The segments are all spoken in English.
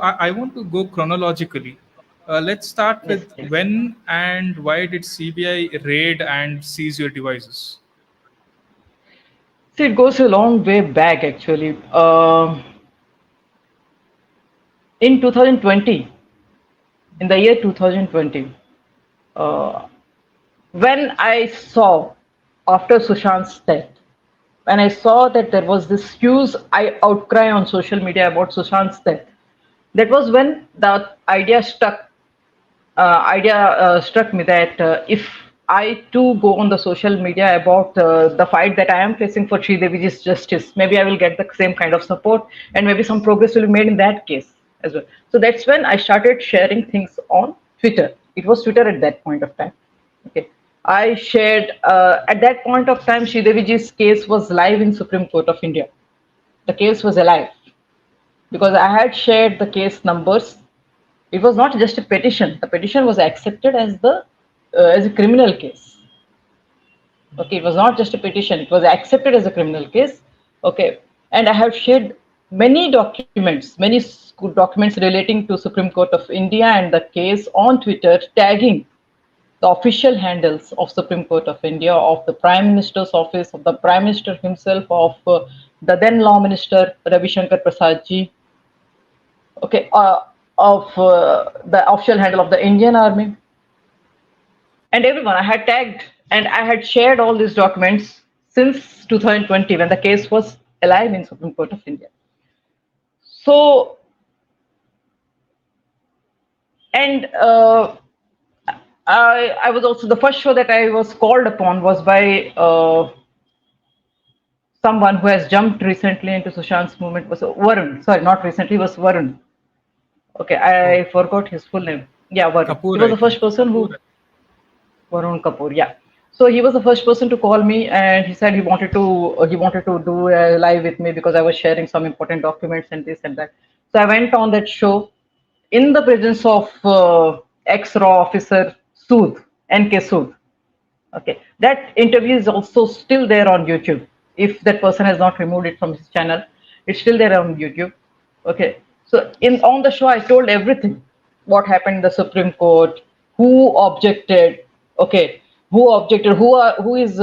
I want to go chronologically. Let's start Yes, with please. when and why did CBI raid and seize your devices? See, it goes a long way back actually. In 2020, in the year 2020, uh, when I saw after Sushant's death, when I saw that there was this huge outcry on social media about Sushant's death, that was when the idea struck me that if I too go on the social media about the fight that I am facing for Sridevi's justice, maybe I will get the same kind of support and maybe some progress will be made in that case as well. So that's when I started sharing things on Twitter. It was Twitter at that point of time. Okay. I shared at that point of time Sridevi's case was live in Supreme Court of India. The case was alive because I had shared the case numbers. It was not just a petition. The petition was accepted as a criminal case. Okay, it was not just a petition. It was accepted as a criminal case. Okay, and I have shared many documents, documents relating to Supreme Court of India and the case on Twitter, tagging the official handles of Supreme Court of India, of the Prime Minister's office, of the Prime Minister himself, of the then Law Minister Ravi Shankar Prasad ji, okay, of the official handle of the Indian Army, and everyone. I had tagged and I had shared all these documents since 2020 when the case was alive in Supreme Court of India. So, and I was also the first show that I was called upon was by someone who has jumped recently into Sushant's movement was Varun. Sorry, not recently, was Varun. Okay, Oh, I forgot his full name. Yeah, Varun. He Kapoor, was I the think. first person who Varun Kapoor. Yeah. So he was the first person to call me, and he said he wanted to do a live with me because I was sharing some important documents and this and that. So I went on that show in the presence of ex-raw officer Sood, N.K. Sood. Okay, that interview is also still there on YouTube. If that person has not removed it from his channel, it's still there on YouTube. Okay, so in on the show, I told everything: what happened in the Supreme Court, who objected, okay, who is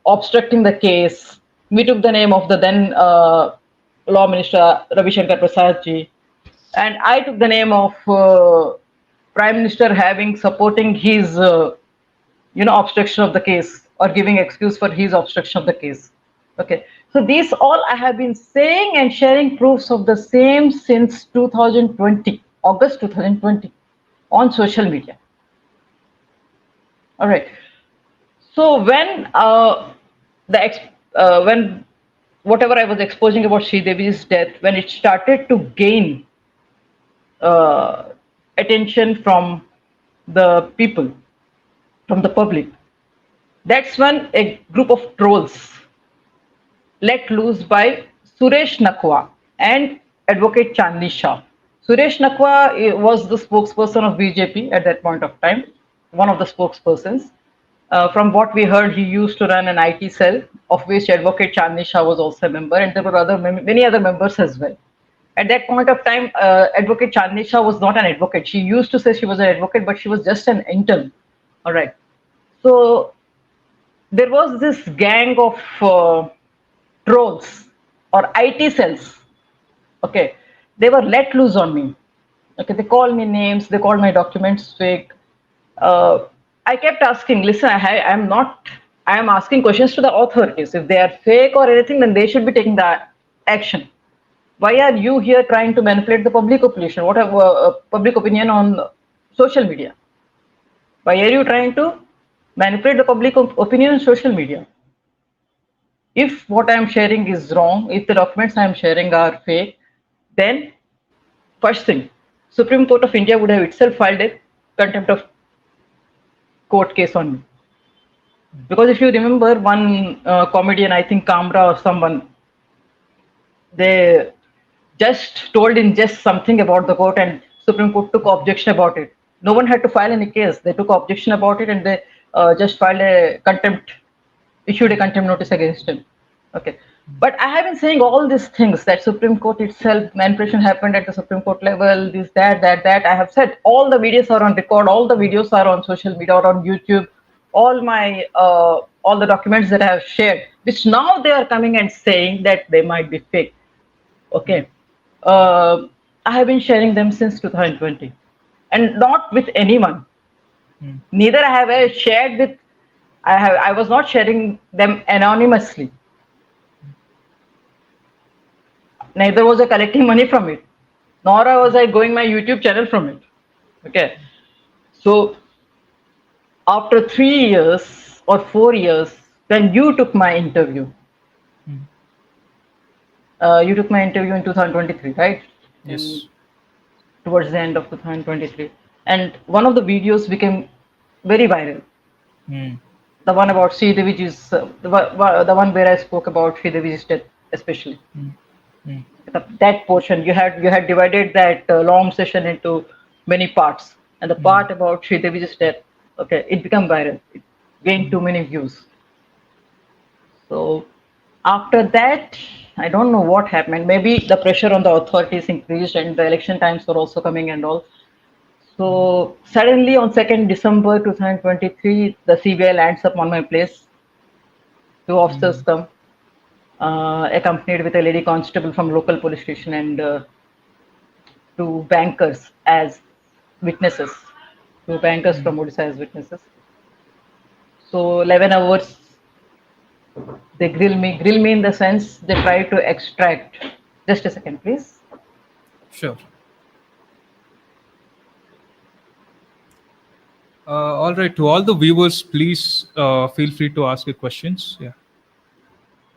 obstructing the case. We took the name of the then Law Minister Ravi Shankar Prasad ji, and I took the name of Prime Minister having supporting his obstruction of the case or giving excuse for his obstruction of the case. Okay, so these all I have been saying and sharing proofs of the same since 2020, August 2020, on social media. All right. So when whatever I was exposing about Sridevi's death, when it started to gain uh, attention from the people, from the public, that's when a group of trolls let loose by Suresh Nakwa and advocate Chandni Shah. Suresh Nakwa was the spokesperson of BJP at that point of time, one of the spokespersons. From what we heard, he used to run an IT cell, of which advocate Chandni Shah was also a member, and there were many other members as well. At that point of time, advocate Chandni Shah was not an advocate. She used to say she was an advocate, but she was just an intern. All right. So there was this gang of trolls or IT cells. Okay, they were let loose on me. Okay, they called me names, they called my documents fake. I kept asking, listen, I'm not, I am asking questions to the authorities. If they are fake or anything, then they should be taking the action. Why are you here trying to manipulate the public opinion? What have public opinion on social media? Why are you trying to manipulate the public opinion on social media? If what I am sharing is wrong, if the documents I am sharing are fake, then first thing, Supreme Court of India would have itself filed a contempt of court case on me. Because if you remember one comedian, I think Kamra or someone, they just told in just something about the court and Supreme Court took objection about it. No one had to file any case. They took objection about it and they just filed a contempt, issued a contempt notice against him. Okay. But I have been saying all these things that Supreme Court itself, manipulation happened at the Supreme Court level, this, that. I have said all the videos are on record, all the videos are on social media or on YouTube, all the documents that I have shared, which now they are coming and saying that they might be fake. Okay. Uh, I have been sharing them since 2020 and not with anyone. Neither I have shared with, I was not sharing them anonymously. Neither was I collecting money from it, nor was I going my YouTube channel from it. Okay. So after 3 years or 4 years, when you took my interview, you took my interview in 2023, right? Yes. Towards the end of 2023. And one of the videos became very viral. Hmm. The one about Sridevi's, the one where I spoke about Sridevi's death, especially. Hmm. That portion, you had divided that long session into many parts. And the part about Sridevi's death, okay, it became viral. It gained too many views. So after that, I don't know what happened. Maybe the pressure on the authorities increased and the election times were also coming and all. So suddenly on 2nd December 2023, the CBI lands up on my place. Two officers come, accompanied with a lady constable from local police station and two bankers as witnesses. Two bankers from Odisha as witnesses. So 11 hours they grill me in the sense they try to extract. Just a second, please. Sure. All right. To all the viewers, please feel free to ask your questions. Yeah.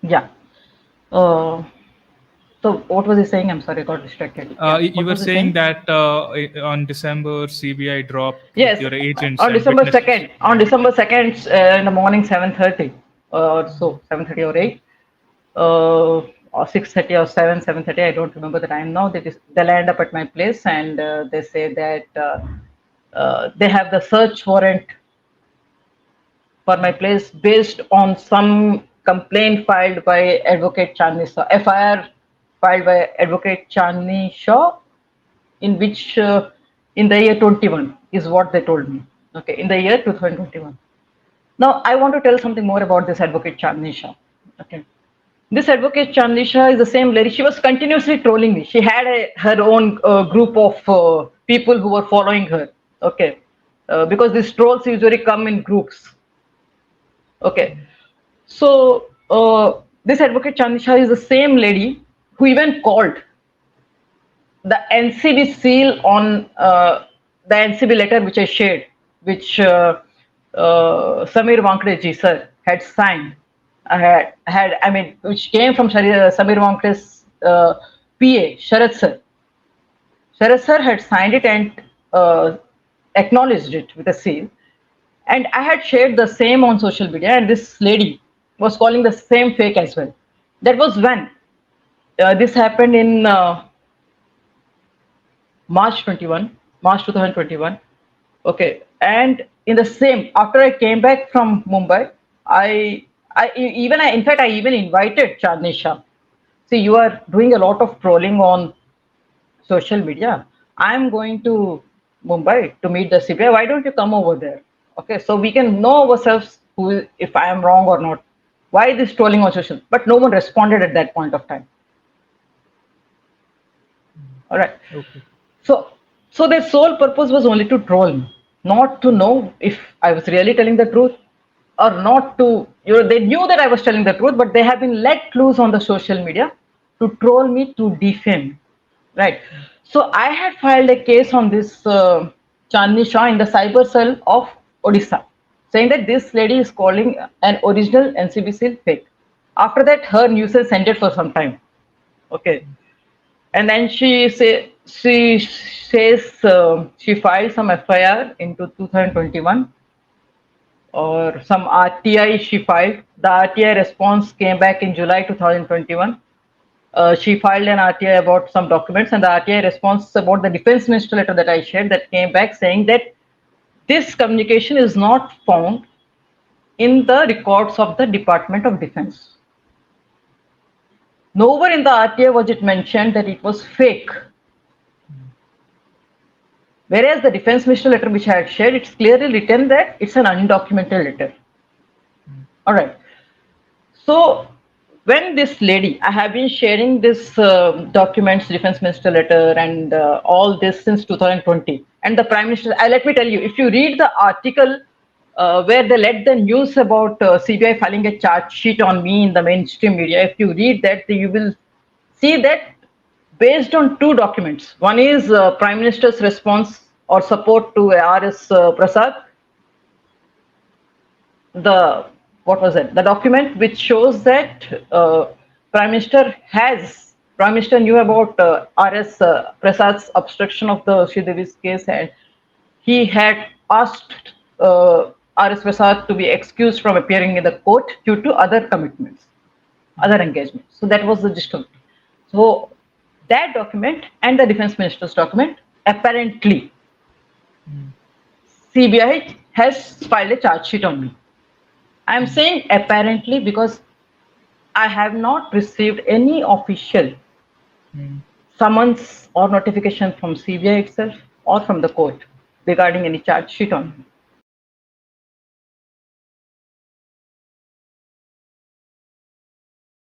Yeah. Uh, so what was he saying? I'm sorry, I got distracted. Yeah. You What were was he saying saying? that on December, CBI dropped with Yes. your agents On and December witnesses. 2nd. On December 2nd in the morning, 7:30 or so, 7:30 or 8. Or 6:30 or 7:30. I don't remember the time now. They land up at my place and they say that they have the search warrant for my place based on some complaint filed by Advocate Chandni Shaw, FIR filed by Advocate Chandni Shaw, in which in the year 21 is what they told me. Okay, in the year 2021. Now I want to tell something more about this Advocate Chandni Shaw. Okay. This advocate Chandisha is the same lady. She was continuously trolling me. She had her own group of people who were following her. Okay, because these trolls usually come in groups. Okay, so this advocate Chandisha is the same lady who even called the NCB seal on the NCB letter which I shared, which Samir Wankhede sir had signed. I mean, which came from Samir Wankhede's PA, Sharad sir. Sharad sir had signed it and acknowledged it with a seal. And I had shared the same on social media, and this lady was calling the same fake as well. That was when this happened in March 2021. Okay, and in the same, after I came back from Mumbai, in fact, I even invited Chandni Shah. See, you are doing a lot of trolling on social media. I'm going to Mumbai to meet the CBI. Why don't you come over there? Okay, so we can know ourselves who, if I am wrong or not. Why this trolling on social? But no one responded at that point of time. All right. Okay. So their sole purpose was only to troll me, not to know if I was really telling the truth or not to, they knew that I was telling the truth, but they have been let loose on the social media to troll me, to defame me. Right. So I had filed a case on this Chandni Shah in the cyber cell of Odisha, saying that this lady is calling an original NCB seal fake. After that, her nuisance ended for some time. Okay. And then she says she filed some FIR into 2021 or some RTI she filed. The RTI response came back in July 2021. She filed an RTI about some documents, and the RTI response about the defense minister letter that I shared that came back saying that this communication is not found in the records of the Department of Defense. Nowhere in the RTA was it mentioned that it was fake. Whereas the defense minister letter which I had shared, it's clearly written that it's an undocumented letter. All right. So when this lady, I have been sharing this documents, defense minister letter, and all this since 2020. And the prime minister, let me tell you, if you read the article where they led the news about CBI filing a charge sheet on me in the mainstream media, if you read that, you will see that based on two documents. One is prime minister's response or support to ARS Prasad. The what was it? The document which shows that Prime Minister knew about RS Prasad's obstruction of the Sridevi's case, and he had asked RS Prasad to be excused from appearing in the court due to other commitments, other engagements. So that was the gist of it. So that document and the defense minister's document, apparently CBI has filed a charge sheet on me. I am saying apparently because I have not received any official summons or notification from CBI itself or from the court regarding any charge sheet on me.